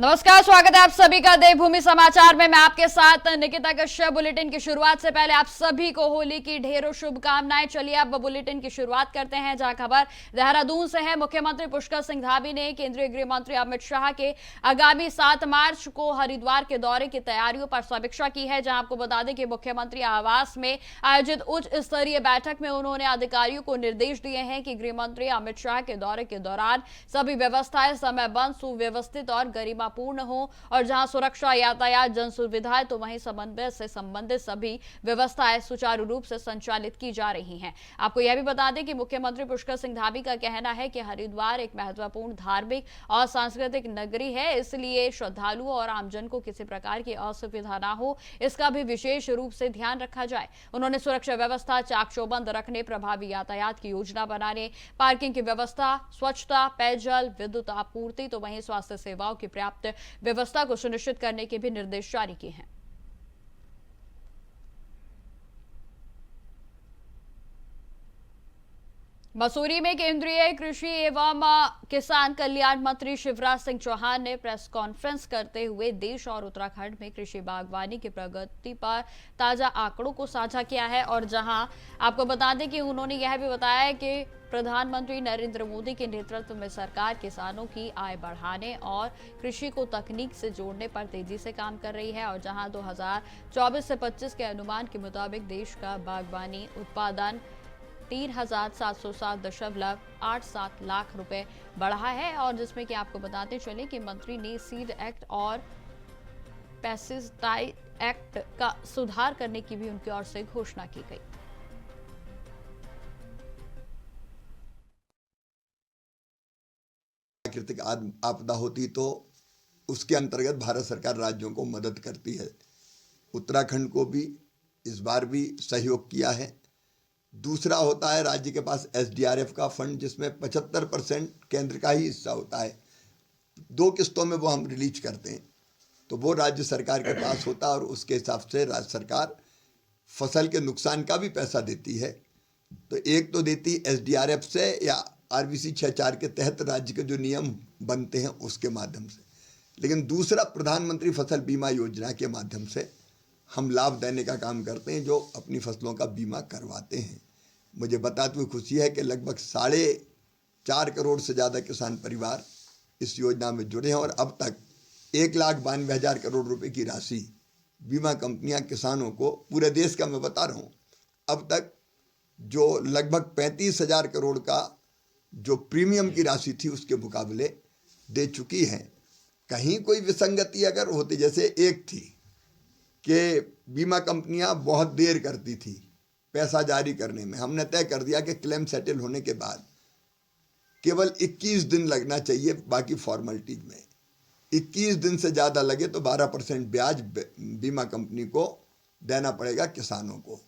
नमस्कार, स्वागत है आप सभी का देवभूमि समाचार में। मैं आपके साथ निकिता कश्यप। बुलेटिन की शुरुआत से पहले आप सभी को होली की ढेरों शुभकामनाएं। चलिए अब बुलेटिन की शुरुआत करते हैं, जहां खबर देहरादून से है। मुख्यमंत्री पुष्कर सिंह धामी ने केंद्रीय गृह मंत्री अमित शाह के आगामी 7 मार्च को हरिद्वार के दौरे की तैयारियों पर समीक्षा की है। जहां आपको बता दें कि मुख्यमंत्री आवास में आयोजित उच्च स्तरीय बैठक में उन्होंने अधिकारियों को निर्देश दिए हैं कि गृह मंत्री अमित शाह के दौरे के दौरान सभी व्यवस्थाएं समयबद्ध, सुव्यवस्थित और गरिमा पूर्ण हो, और जहां सुरक्षा, यातायात, जन सुविधाएं तो वहीं समन्वय से संबंधित सभी व्यवस्थाएं सुचारू रूप से संचालित की जा रही हैं। आपको यह भी बता दें कि मुख्यमंत्री पुष्कर सिंह धामी का कहना है कि हरिद्वार एक महत्वपूर्ण धार्मिक और सांस्कृतिक नगरी है, इसलिए श्रद्धालुओं और आमजन को किसी प्रकार की असुविधा ना हो, इसका भी विशेष रूप से ध्यान रखा जाए। उन्होंने सुरक्षा व्यवस्था चाक चौबंद रखने, प्रभावी यातायात की योजना बनाने, पार्किंग की व्यवस्था, स्वच्छता, पेयजल, विद्युत आपूर्ति तो वहीं स्वास्थ्य सेवाओं की पर्याप्त व्यवस्था को सुनिश्चित करने के भी निर्देश जारी किए हैं। मसूरी में केंद्रीय कृषि एवं किसान कल्याण मंत्री शिवराज सिंह चौहान ने प्रेस कॉन्फ्रेंस करते हुए देश और उत्तराखंड में कृषि बागवानी की प्रगति पर ताजा आंकड़ों को साझा किया है। और जहां आपको बता दें कि उन्होंने यह भी बताया कि प्रधानमंत्री नरेंद्र मोदी के नेतृत्व में सरकार किसानों की आय बढ़ाने और कृषि को तकनीक से जोड़ने पर तेजी से काम कर रही है। और जहां 2024 से 25 के अनुमान के मुताबिक देश का बागवानी उत्पादन 3,707.87 लाख रुपए बढ़ा है। और जिसमें कि आपको बताते चले कि मंत्री ने सीड एक्ट और पेस्टिसाइड एक्ट का सुधार करने की भी उनकी ओर से घोषणा की गई। प्राकृतिक आपदा होती तो उसके अंतर्गत भारत सरकार राज्यों को मदद करती है। उत्तराखंड को भी इस बार भी सहयोग किया है। दूसरा होता है, राज्य के पास SDRF का फंड, जिसमें 75% केंद्र का ही हिस्सा होता है। 2 किस्तों में वो हम रिलीज करते हैं, तो वो राज्य सरकार के पास होता है और उसके हिसाब से राज्य सरकार फसल के नुकसान का भी पैसा देती है। तो एक तो देती SDRF से या RBC 6.4 के तहत राज्य के जो नियम बनते हैं उसके माध्यम से, लेकिन दूसरा प्रधानमंत्री फसल बीमा योजना के माध्यम से हम लाभ देने का काम करते हैं, जो अपनी फसलों का बीमा करवाते हैं। मुझे बताते हुए खुशी है कि लगभग 4.5 करोड़ से ज़्यादा किसान परिवार इस योजना में जुड़े हैं और अब तक 1,92,000 करोड़ रुपए की राशि बीमा कंपनियां किसानों को, पूरे देश का मैं बता रहा हूँ, अब तक जो लगभग 35,000 करोड़ का जो प्रीमियम की राशि थी उसके मुकाबले दे चुकी हैं। कहीं कोई विसंगति अगर होती, जैसे एक थी कि बीमा कंपनियां बहुत देर करती थी पैसा जारी करने में, हमने तय कर दिया कि क्लेम सेटल होने के बाद केवल 21 दिन लगना चाहिए, बाकी फॉर्मेलिटीज में 21 दिन से ज़्यादा लगे तो 12% ब्याज बीमा कंपनी को देना पड़ेगा किसानों को।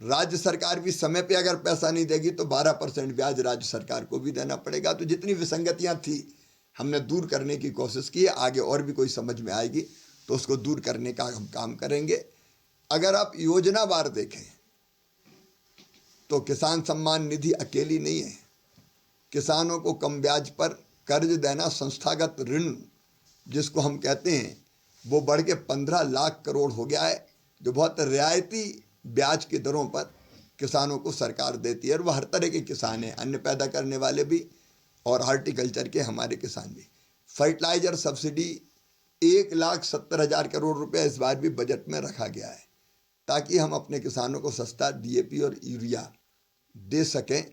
राज्य सरकार भी समय पे अगर पैसा नहीं देगी तो 12% ब्याज राज्य सरकार को भी देना पड़ेगा। तो जितनी विसंगतियां थी हमने दूर करने की कोशिश की है। आगे और भी कोई समझ में आएगी तो उसको दूर करने का हम काम करेंगे। अगर आप योजनावार देखें तो किसान सम्मान निधि अकेली नहीं है। किसानों को कम ब्याज पर कर्ज देना, संस्थागत ऋण जिसको हम कहते हैं, वो बढ़ के 15 लाख करोड़ हो गया है, जो बहुत रियायती ब्याज की दरों पर किसानों को सरकार देती है। और वह हर तरह के किसान हैं, अन्न पैदा करने वाले भी और हार्टिकल्चर के हमारे किसान भी। फर्टिलाइजर सब्सिडी 1,70,000 करोड़ रुपए इस बार भी बजट में रखा गया है, ताकि हम अपने किसानों को सस्ता DAP और यूरिया दे सकें।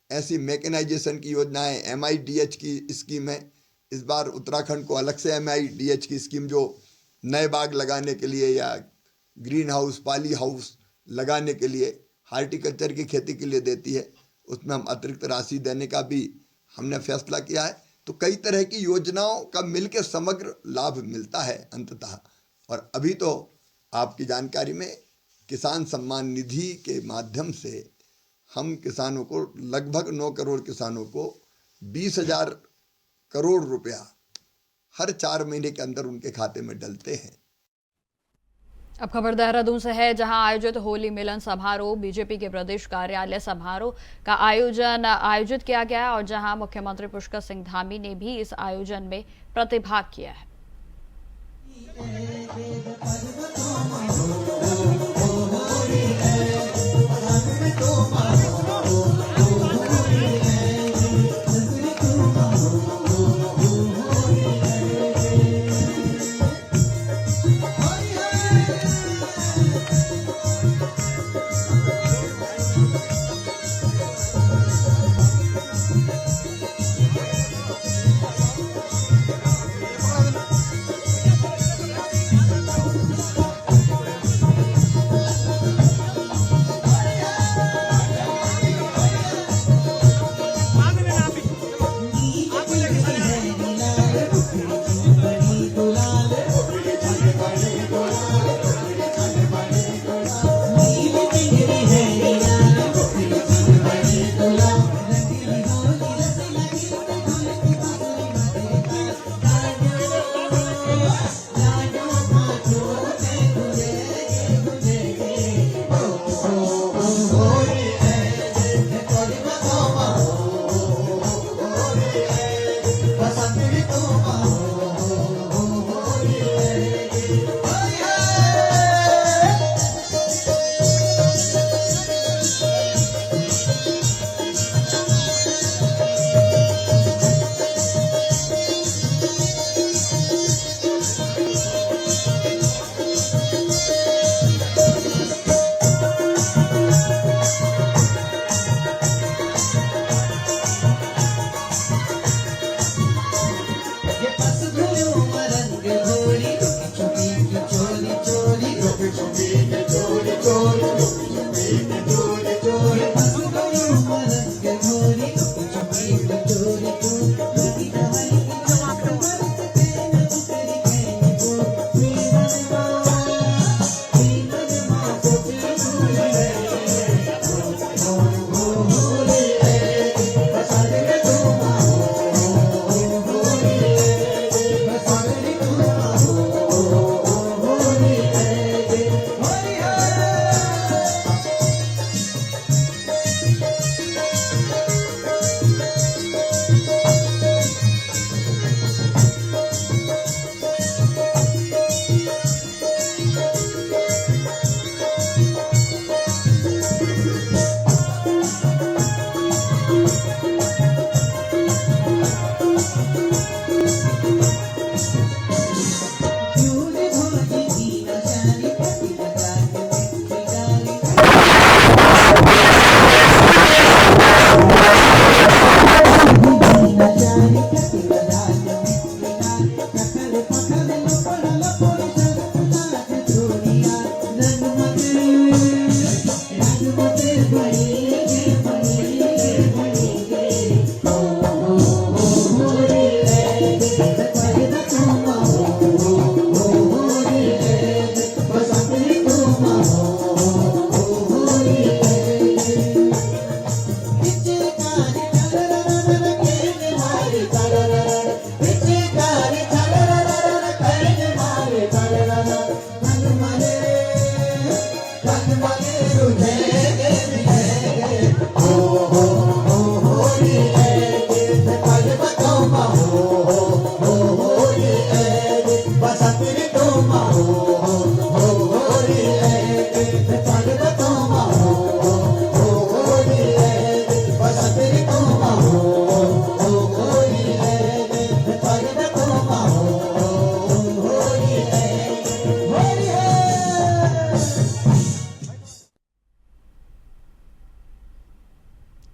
ऐसी मैकेनाइजेशन की योजनाएं, MIDH की स्कीम है। इस बार उत्तराखंड को अलग से MIDH की स्कीम, जो नए बाग लगाने के लिए या ग्रीन हाउस, पाली हाउस लगाने के लिए, हार्टिकल्चर की खेती के लिए देती है, उसमें हम अतिरिक्त राशि देने का भी हमने फैसला किया है। तो कई तरह की योजनाओं का मिलकर समग्र लाभ मिलता है अंततः। और अभी तो आपकी जानकारी में किसान सम्मान निधि के माध्यम से हम किसानों को, लगभग 9 करोड़ किसानों को 20,000 करोड़ रुपया हर 4 महीने के अंदर उनके खाते में डलते हैं। अब खबर देहरादून से है, जहां आयोजित होली मिलन समारोह, बीजेपी के प्रदेश कार्यालय समारोह का आयोजित किया गया और जहां मुख्यमंत्री पुष्कर सिंह धामी ने भी इस आयोजन में प्रतिभाग किया है।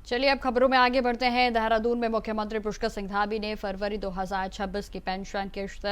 चलिए अब खबरों में आगे बढ़ते हैं। देहरादून में मुख्यमंत्री पुष्कर सिंह धामी ने फरवरी 2026 की पेंशन किश्त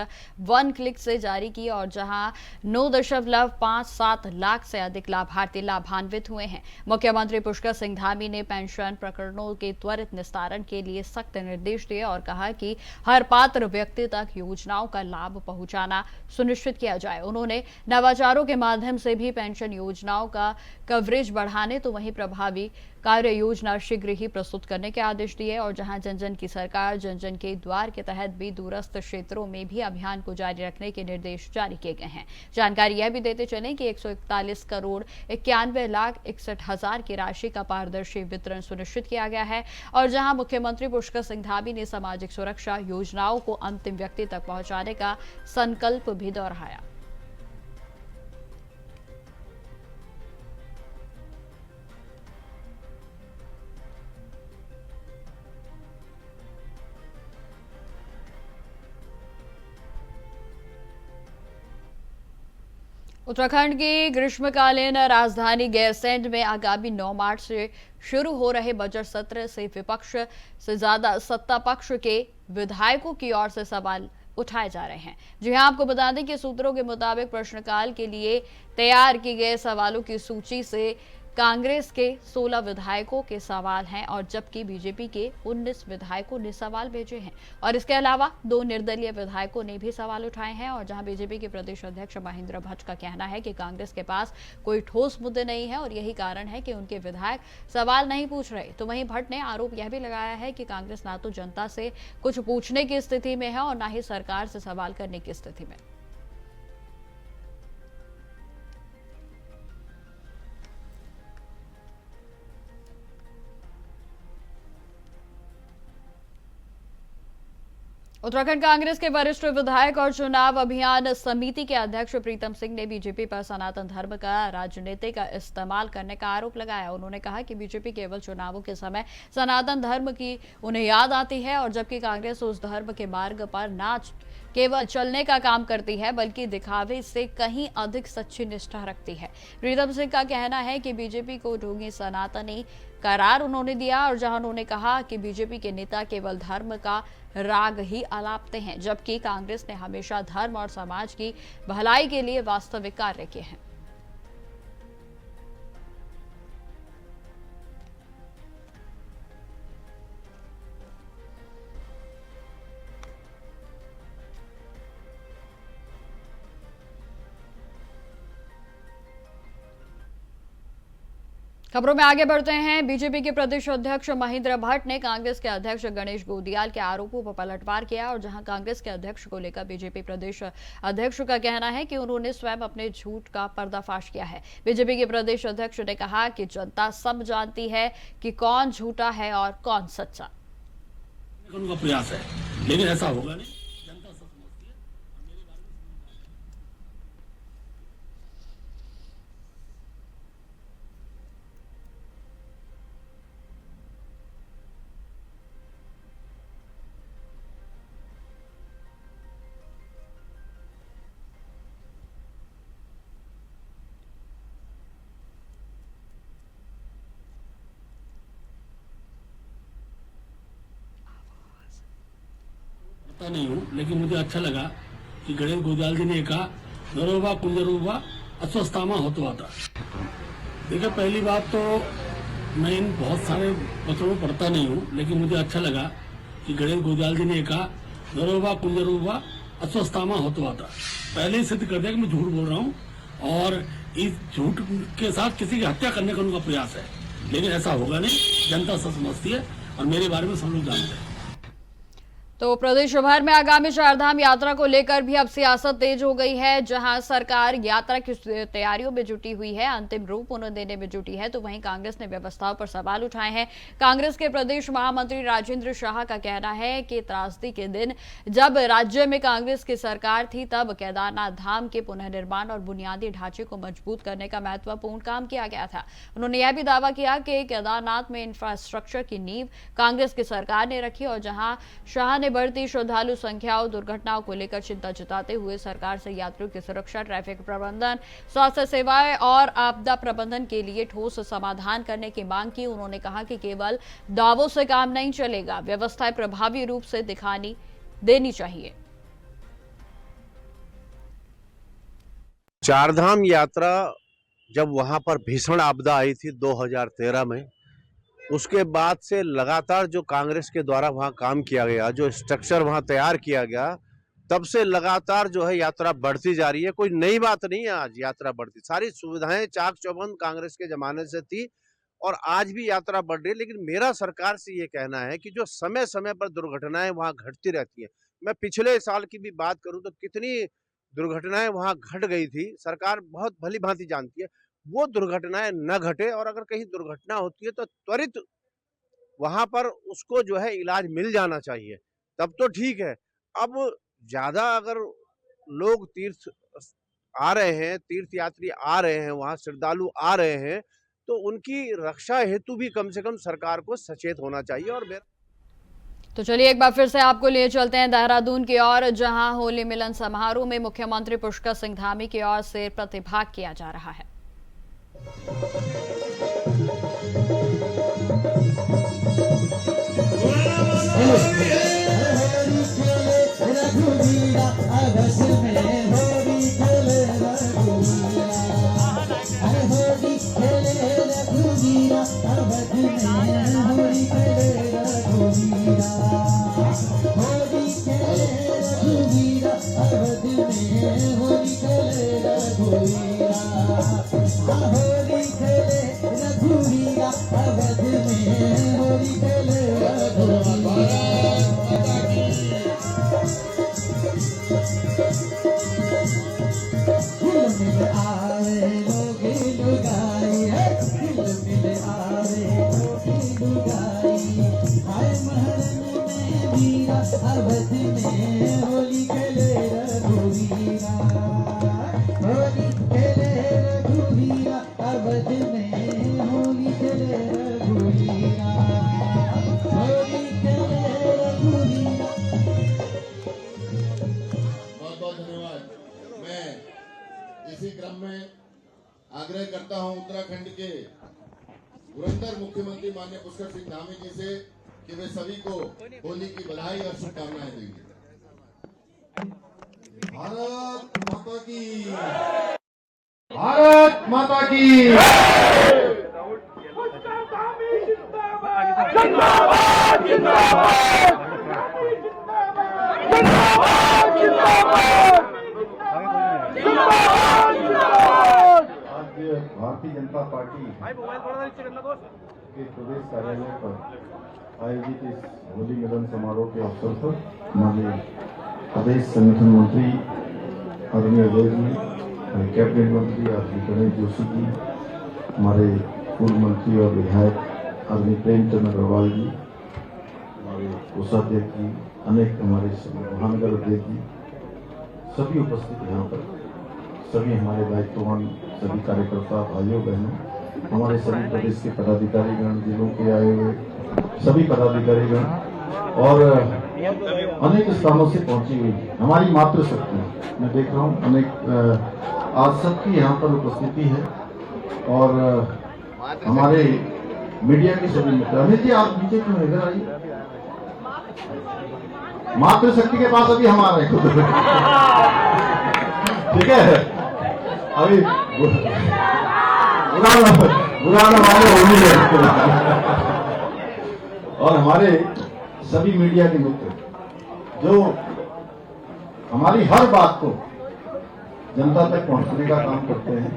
1 क्लिक से जारी की और जहां 9.57 लाख से अधिक लाभार्थी लाभान्वित हुए हैं। मुख्यमंत्री पुष्कर सिंह धामी ने पेंशन प्रकरणों के त्वरित निस्तारण के लिए सख्त निर्देश दिए और कहा कि हर पात्र व्यक्ति तक योजनाओं का लाभ पहुंचाना सुनिश्चित किया जाए। उन्होंने नवाचारों के माध्यम से भी पेंशन योजनाओं का कवरेज बढ़ाने तो वहीं प्रभावी कार्य योजना शीघ्र ही प्रस्तुत करने के आदेश दिए और जहां जन जन की सरकार जन जन के द्वार के तहत भी दूरस्थ क्षेत्रों में भी अभियान को जारी रखने के निर्देश जारी किए गए हैं। जानकारी यह भी देते चले कि 141 करोड़ 91,61,000 की राशि का पारदर्शी वितरण सुनिश्चित किया गया है और जहां मुख्यमंत्री पुष्कर सिंह धामी ने सामाजिक सुरक्षा योजनाओं को अंतिम व्यक्ति तक पहुंचाने का संकल्प भी दोहराया। उत्तराखंड की ग्रीष्मकालीन राजधानी गैरसैंण में आगामी 9 मार्च से शुरू हो रहे बजट सत्र से विपक्ष से ज्यादा सत्ता पक्ष के विधायकों की ओर से सवाल उठाए जा रहे हैं। जी हां, आपको बता दें कि सूत्रों के मुताबिक प्रश्नकाल के लिए तैयार की गए सवालों की सूची से कांग्रेस के 16 विधायकों के सवाल हैं और जबकि बीजेपी के 19 विधायकों ने सवाल भेजे हैं और इसके अलावा 2 निर्दलीय विधायकों ने भी सवाल उठाए हैं। और जहां बीजेपी के प्रदेश अध्यक्ष महेंद्र भट्ट का कहना है कि कांग्रेस के पास कोई ठोस मुद्दे नहीं है और यही कारण है कि उनके विधायक सवाल नहीं पूछ रहे, तो वहीं भट्ट ने आरोप यह भी लगाया है कि कांग्रेस ना तो जनता से कुछ पूछने की स्थिति में है और ना ही सरकार से सवाल करने की स्थिति में। उत्तराखंड कांग्रेस के वरिष्ठ विधायक और चुनाव अभियान समिति के अध्यक्ष प्रीतम सिंह ने बीजेपी पर सनातन धर्म का राजनीति का इस्तेमाल करने का आरोप लगाया। उन्होंने कहा कि बीजेपी केवल चुनावों के समय सनातन धर्म की उन्हें याद आती है और जबकि कांग्रेस उस धर्म के मार्ग पर ना केवल चलने का काम करती है बल्कि दिखावे से कहीं अधिक सच्ची निष्ठा रखती है। प्रीतम सिंह का कहना है कि बीजेपी को ढोंगी सनातनी करार उन्होंने दिया और जहां उन्होंने कहा कि बीजेपी के नेता केवल धर्म का राग ही आलापते हैं, जबकि कांग्रेस ने हमेशा धर्म और समाज की भलाई के लिए वास्तविक कार्य किए हैं। खबरों में आगे बढ़ते हैं। बीजेपी के प्रदेश अध्यक्ष महेंद्र भट्ट ने कांग्रेस के अध्यक्ष गणेश गोदियाल के आरोपों पर पलटवार किया और जहां कांग्रेस के अध्यक्ष को लेकर बीजेपी प्रदेश अध्यक्ष का कहना है कि उन्होंने स्वयं अपने झूठ का पर्दाफाश किया है। बीजेपी के प्रदेश अध्यक्ष ने कहा कि जनता सब जानती है कि कौन झूठा है और कौन सच्चा। उनका प्रयास है, लेकिन ऐसा होगा नहीं। पता नहीं हूँ, लेकिन मुझे अच्छा लगा कि गणेश गोदियाल जी ने कहा नरोवा कुंजरोवा अस्वस्थामा होता था। देखिए, पहली बात तो मैं इन बहुत सारे पत्रों में पढ़ता नहीं हूँ, लेकिन मुझे अच्छा लगा कि गणेश गोदियाल जी ने कहा नरोवा कुंजरोवा अस्वस्थामा होता था। पहले ही सिद्ध कर दिया कि मैं झूठ बोल रहा हूँ और इस झूठ के साथ किसी की हत्या करने का उनका प्रयास है, लेकिन ऐसा होगा नहीं। जनता सब समझती है और मेरे बारे में सब लोग जानते हैं। तो प्रदेश भर में आगामी चारधाम यात्रा को लेकर भी अब सियासत तेज हो गई है। जहां सरकार यात्रा की तैयारियों में जुटी हुई है, अंतिम रूप उन्हें देने में जुटी है, तो वहीं कांग्रेस ने व्यवस्थाओं पर सवाल उठाए हैं। कांग्रेस के प्रदेश महामंत्री राजेंद्र शाह का कहना है कि त्रासदी के दिन जब राज्य में कांग्रेस की सरकार थी तब केदारनाथ धाम के पुनर्निर्माण और बुनियादी ढांचे को मजबूत करने का महत्वपूर्ण काम किया गया था। उन्होंने यह भी दावा किया कि केदारनाथ में इंफ्रास्ट्रक्चर की नींव कांग्रेस की सरकार ने रखी और जहां शाह बढ़ती श्रद्धालु संख्या और दुर्घटनाओं को लेकर चिंता जताते हुए सरकार से यात्रियों की सुरक्षा, ट्रैफिक प्रबंधन, स्वास्थ्य सेवाएं और आपदा प्रबंधन के लिए ठोस समाधान करने की मांग की। उन्होंने कहा कि केवल दावों से काम नहीं चलेगा, व्यवस्थाएं प्रभावी रूप से दिखानी देनी चाहिए। चारधाम यात्रा जब वहां पर भीषण आपदा आई थी 2013 में, उसके बाद से लगातार जो कांग्रेस के द्वारा वहां काम किया गया, जो स्ट्रक्चर वहां तैयार किया गया, तब से लगातार जो है यात्रा बढ़ती जा रही है। कोई नई बात नहीं है, आज यात्रा बढ़ती, सारी सुविधाएं चाक चौबंद कांग्रेस के जमाने से थी और आज भी यात्रा बढ़ रही है। लेकिन मेरा सरकार से ये कहना है कि जो समय समय पर दुर्घटनाएं वहां घटती रहती है, मैं पिछले साल की भी बात करूं तो कितनी दुर्घटनाएं वहां घट गई थी, सरकार बहुत भली भांति जानती है। वो दुर्घटनाएं न घटे, और अगर कहीं दुर्घटना होती है तो त्वरित वहां पर उसको जो है इलाज मिल जाना चाहिए, तब तो ठीक है। अब ज्यादा अगर लोग तीर्थ आ रहे हैं, तीर्थ यात्री आ रहे हैं, वहां श्रद्धालु आ रहे हैं, तो उनकी रक्षा हेतु भी कम से कम सरकार को सचेत होना चाहिए। और तो चलिए एक बार फिर से आपको लिए चलते हैं देहरादून की ओर, जहां होली मिलन समारोह में मुख्यमंत्री पुष्कर सिंह धामी की ओर से प्रतिभाग किया जा रहा है। इसी क्रम में आग्रह करता हूं उत्तराखंड के पुरंदर मुख्यमंत्री माननीय पुष्कर सिंह धामी जी से कि वे सभी को होली की बधाई और शुभकामनाएं देंगे। भारत माता की, भारत माता की। जिंदाबाद जिंदाबाद भारतीय जनता पार्टी के प्रदेश कार्यालय पर आयोजित इस होली मिलन समारोह के अवसर पर माननीय प्रदेश संगठन मंत्री आदरणीय अजय जी, कैबिनेट मंत्री आदरणीय गणेश जोशी जी, हमारे पूर्व मंत्री और विधायक आदरणीय प्रेमचंद अग्रवाल जी, हमारे कोषाध्यक्ष जी, अनेक हमारे महानगर अध्यक्ष जी, सभी उपस्थित यहाँ पर, सभी हमारे दायित्ववान सभी कार्यकर्ता भाइयों बहनों, हमारे सभी प्रदेश के पदाधिकारीगण, जिलों के आए हुए सभी पदाधिकारीगण और अनेक स्थानों से पहुंची हुई हमारी मातृशक्ति, मैं देख रहा हूँ अनेक आज सबकी यहाँ पर उपस्थिति है। और हमारे मीडिया के सभी मित्र, अमित जी आप नीचे क्यों, इधर आइए, मातृशक्ति के पास अभी हम आ रहे हैं, ठीक है। अभी बुरा वाले होली है। और हमारे सभी मीडिया के मित्र जो हमारी हर बात को जनता तक पहुंचने का काम करते हैं,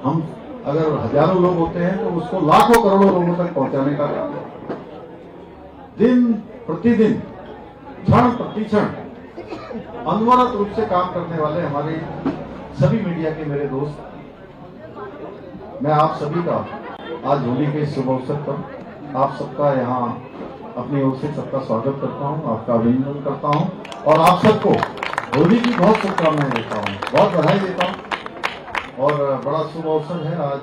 हम अगर हजारों लोग होते हैं तो उसको लाखों करोड़ों लोगों तक पहुंचाने का काम, दिन प्रतिदिन क्षण प्रतिक्षण अनवरत रूप से काम करने वाले हमारे सभी मीडिया के मेरे दोस्त, मैं आप सभी का आज होली के शुभ अवसर पर आप सबका यहाँ अपनी ओर से सबका स्वागत करता हूँ, आपका अभिनंदन करता हूँ और आप सबको होली की बहुत शुभकामनाएं देता हूँ, बहुत बधाई देता हूँ। और बड़ा शुभ अवसर है, आज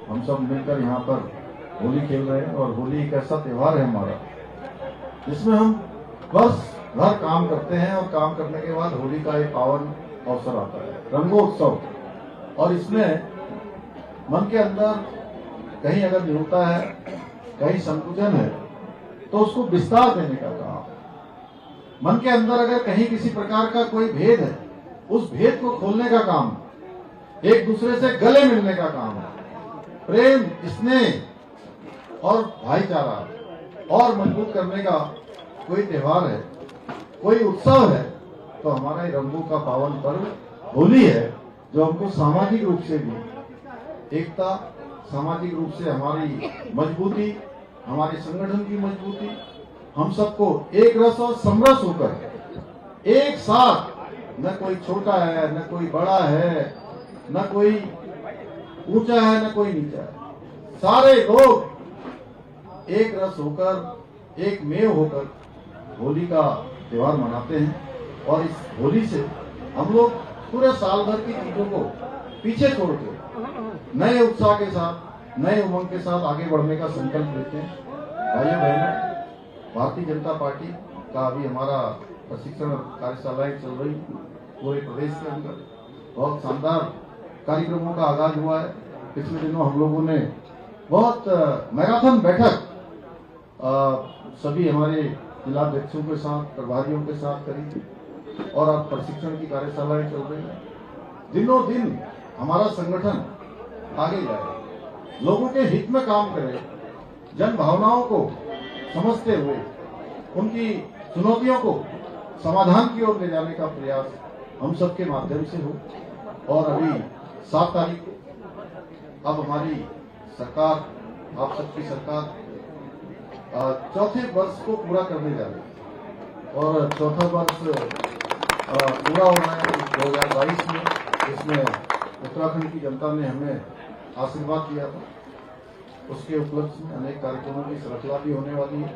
हम सब मिलकर यहाँ पर होली खेल रहे हैं। और होली एक ऐसा त्योहार है हमारा जिसमें हम बस भर काम करते हैं और काम करने के बाद होली का एक पावन अवसर आता है, रंगोत्सव। और इसमें मन के अंदर कहीं अगर न्यूनता है, कहीं संकुचन है, तो उसको विस्तार देने का काम, मन के अंदर अगर कहीं किसी प्रकार का कोई भेद है, उस भेद को खोलने का काम, एक दूसरे से गले मिलने का काम है, प्रेम, स्नेह और भाईचारा और मजबूत करने का कोई त्योहार है, कोई उत्सव है, तो हमारा रंगों का पावन पर्व होली है, जो हमको सामाजिक रूप से भी एकता, सामाजिक रूप से हमारी मजबूती, हमारे संगठन की मजबूती, हम सबको एक रस और समरस होकर एक साथ, न कोई छोटा है न कोई बड़ा है, न कोई ऊंचा है न कोई नीचा है, सारे लोग एक रस होकर, एक मेव होकर होली का त्योहार मनाते हैं। और इस होली से हम लोग पूरे साल भर की चीजों को पीछे छोड़ के नए उत्साह के साथ, नए उमंग के साथ आगे बढ़ने का संकल्प लेते हैं। भाइयों बहनों, भारतीय जनता पार्टी का अभी हमारा प्रशिक्षण कार्यशालाएं चल रही पूरे प्रदेश के अंदर, बहुत शानदार कार्यक्रमों का आगाज हुआ है। पिछले दिनों हम लोगों ने बहुत मैराथन बैठक सभी हमारे जिलाध्यक्षों के साथ, प्रभारियों के साथ करी और अब प्रशिक्षण की कार्यशालाएं चल रही हैं। दिनों दिन हमारा संगठन आगे जाए, लोगों के हित में काम करे, जन भावनाओं को समझते हुए उनकी चुनौतियों को समाधान की ओर ले जाने का प्रयास हम सबके माध्यम से हो। और अभी 7 तारीख को अब हमारी सरकार, आप सबकी सरकार चौथे वर्ष को पूरा करने जा रही है और चौथा वर्ष पूरा हो रहा है 2022 में। इसमें उत्तराखंड की जनता ने हमें आशीर्वाद दिया था, उसके उपलक्ष्य में अनेक कार्यक्रमों की श्रृंखला भी होने वाली है।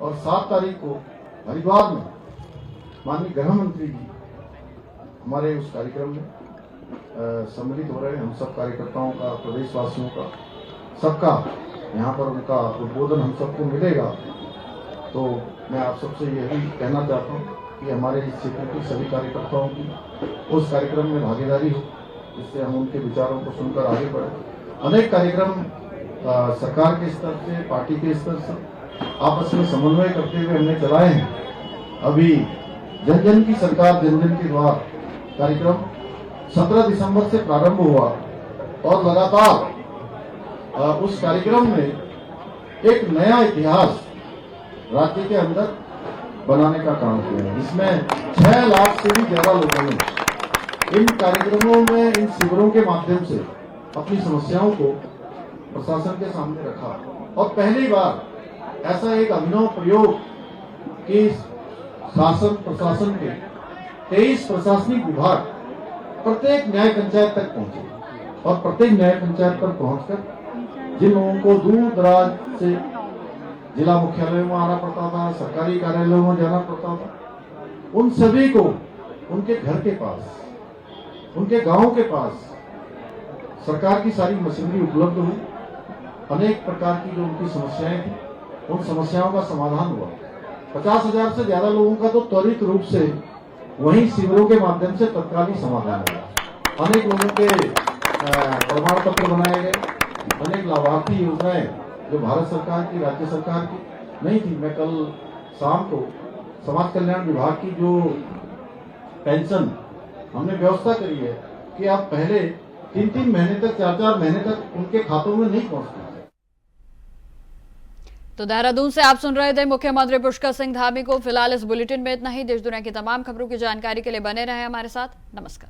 और 7 तारीख को हरिद्वार में माननीय गृह मंत्री जी हमारे उस कार्यक्रम में सम्मिलित हो रहे हैं। हम सब कार्यकर्ताओं का, प्रदेशवासियों का, सबका यहाँ पर उनका उद्बोधन हम सबको मिलेगा। तो मैं आप सबसे यही कहना चाहता हूँ कि हमारे इस क्षेत्र के सभी कार्यकर्ताओं की उस कार्यक्रम में भागीदारी हो, जिससे हम उनके विचारों को सुनकर आगे बढ़े। अनेक कार्यक्रम सरकार के स्तर से, पार्टी के स्तर से आपस में समन्वय करते हुए हमने चलाए हैं। अभी जन जन की सरकार, जन जन के द्वार कार्यक्रम 17 दिसंबर से प्रारंभ हुआ और लगातार उस कार्यक्रम में एक नया इतिहास राज्य के अंदर बनाने का काम किया है। इसमें 6 लाख से भी ज्यादा लोगों ने इन कार्यक्रमों में, इन शिविरों के माध्यम से अपनी समस्याओं को प्रशासन के सामने रखा। और पहली बार ऐसा एक अभिनव प्रयोग कि शासन प्रशासन के 23 प्रशासनिक विभाग प्रत्येक न्याय पंचायत तक पहुंचे और प्रत्येक न्याय पंचायत पर पहुंचकर जिन लोगों को दूर दराज से जिला मुख्यालयों में आना पड़ता था, सरकारी कार्यालयों में जाना पड़ता था, उन सभी को उनके घर के पास, उनके गांव के पास सरकार की सारी मशीनरी उपलब्ध हुई। अनेक प्रकार की जो उनकी समस्याएं थी, उन समस्याओं का समाधान हुआ। 50,000 से ज्यादा लोगों का तो त्वरित रूप से वहीं शिविरों के माध्यम से तत्कालीन समाधान हुआ। अनेक लोगों के प्रमाण पत्र बनाए गए, अनेक लाभार्थी योजनाएं जो भारत सरकार की, राज्य सरकार की नहीं थी। मैं कल शाम को समाज कल्याण विभाग की जो पेंशन हमने व्यवस्था करी है कि आप पहले 3-3 महीने तक, 4-4 महीने तक उनके खातों में नहीं पहुंचती। तो देहरादून से आप सुन रहे थे मुख्यमंत्री पुष्कर सिंह धामी को। फिलहाल इस बुलेटिन में इतना ही। देश दुनिया की तमाम खबरों की जानकारी के लिए बने रहे हमारे साथ। नमस्कार।